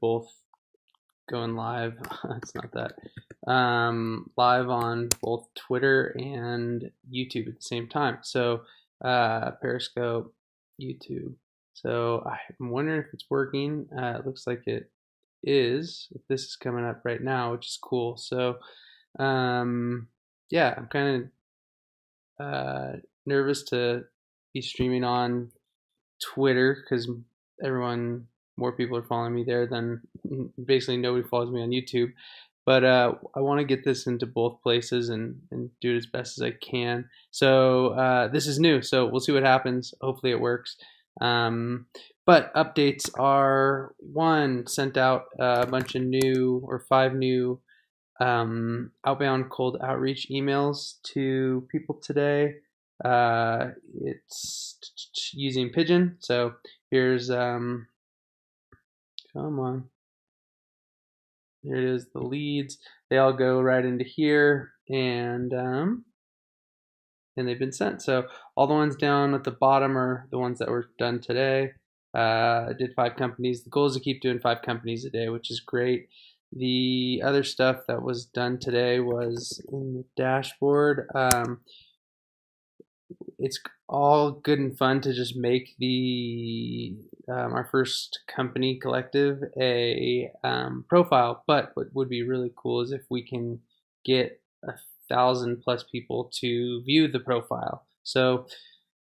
both going live. It's not that. Live on both Twitter and YouTube at the same time. So Periscope, YouTube. So I'm wondering if it's working. It looks like it is. If this is coming up right now, which is cool. So um, yeah, I'm kind of nervous to be streaming on Twitter because more people are following me there than basically nobody follows me on YouTube. But I want to get this into both places and do it as best as I can. So this is new, so we'll see what happens. Hopefully it works. But updates are one, sent out a bunch of new or 5 new outbound cold outreach emails to people today. It's using Pigeon. So here's come on. Here it is, the leads. They all go right into here, and they've been sent. So all the ones down at the bottom are the ones that were done today. I did 5 companies. The goal is to keep doing 5 companies a day, which is great. The other stuff that was done today was in the dashboard. It's all good and fun to just make the our first company collective a profile, but what would be really cool is if we can get 1,000+ people to view the profile. So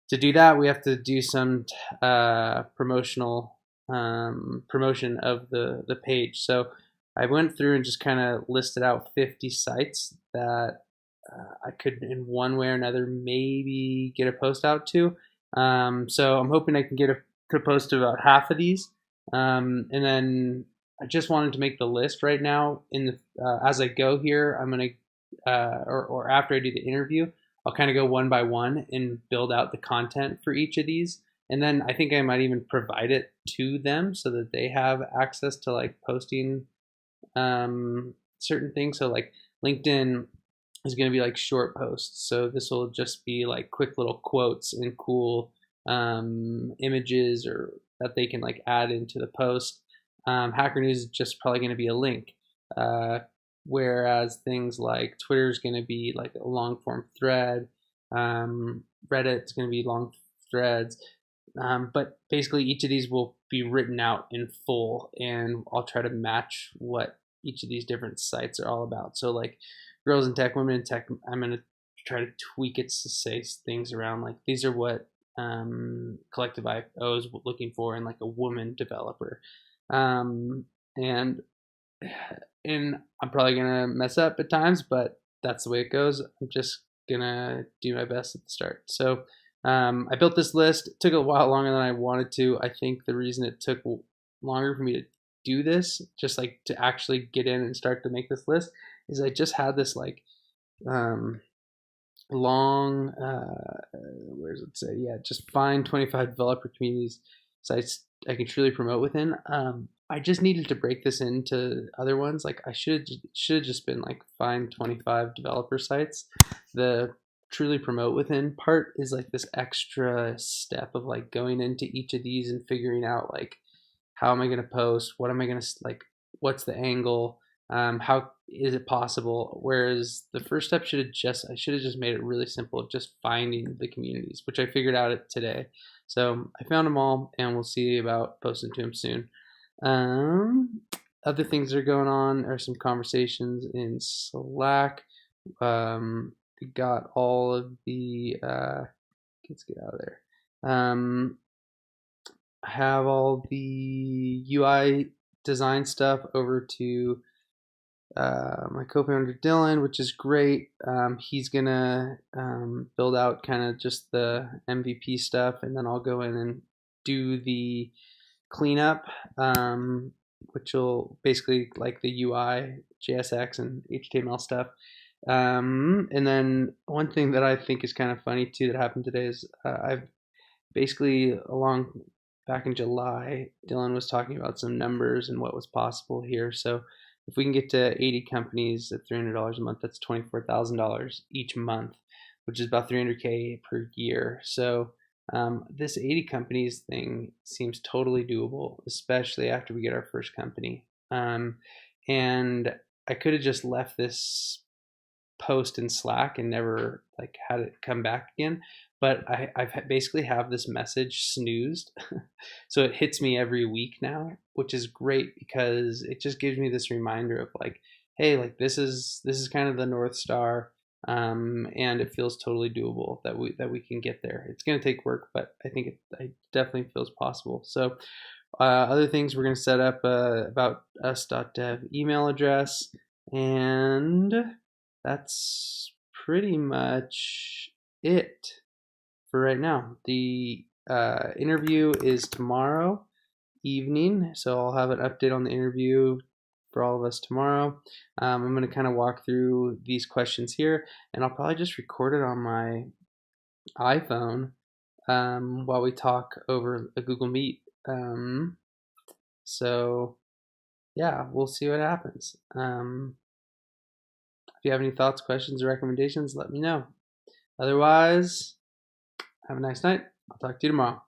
to do that, we have to do some promotional promotion of the page. So I went through and just kind of listed out 50 sites that I could, in one way or another, maybe get a post out to. So I'm hoping I can get a post to about half of these, and then I just wanted to make the list right now. In the as I go here, I'm gonna or after I do the interview, I'll kind of go one by one and build out the content for each of these. And then I think I might even provide it to them so that they have access to like posting certain things. So like LinkedIn is going to be like short posts. So this will just be like quick little quotes and cool images or that they can like add into the post. Hacker News is just probably going to be a link. Whereas things like Twitter is going to be like a long form thread. Reddit is going to be long threads. But basically, each of these will be written out in full, and I'll try to match what each of these different sites are all about. So, like girls in tech, women in tech, I'm going to try to tweak it to say things around like these are what Collective IO is looking for in like a woman developer. Um, and and I'm probably gonna mess up at times, but that's the way it goes. I'm just gonna do my best at the start. So I built this list. It took a while longer than I wanted to. I think the reason it took longer for me to do this, just like to actually get in and start to make this list, is I just had this like um, long where does it say? Yeah, just find 25 developer communities sites I can truly promote within. I just needed to break this into other ones. Like I should have just been like find 25 developer sites. The truly promote within part is like this extra step of like going into each of these and figuring out like how am I going to post, what am I going to like, what's the angle, how is it possible. Whereas the first step I should have just made it really simple of just finding the communities, which I figured out today. So I found them all, and we'll see about posting to them soon. um, Other things that are going on are some conversations in Slack. We got all of the let's get out of there. Have all the UI design stuff over to my co-founder Dylan, which is great. He's gonna build out kind of just the MVP stuff, and then I'll go in and do the cleanup, which will basically like the UI, JSX, and HTML stuff. And then one thing that I think is kind of funny too that happened today is I've basically along back in July, Dylan was talking about some numbers and what was possible here. So if we can get to 80 companies at $300 a month, that's $24,000 each month, which is about 300K per year. So This 80 companies thing seems totally doable, especially after we get our first company. And I could have just left this post in Slack and never like had it come back again. But I've basically have this message snoozed, so it hits me every week now, which is great because it just gives me this reminder of like, hey, like this is kind of the North Star, and it feels totally doable that we can get there. It's going to take work, but I think it definitely feels possible. So other things we're going to set up about us.dev email address, and that's pretty much it for right now. The interview is tomorrow evening, so I'll have an update on the interview for all of us tomorrow. I'm going to kind of walk through these questions here, and I'll probably just record it on my iPhone while we talk over a Google Meet. So yeah, we'll see what happens. If you have any thoughts, questions, or recommendations, let me know. Otherwise, have a nice night. I'll talk to you tomorrow.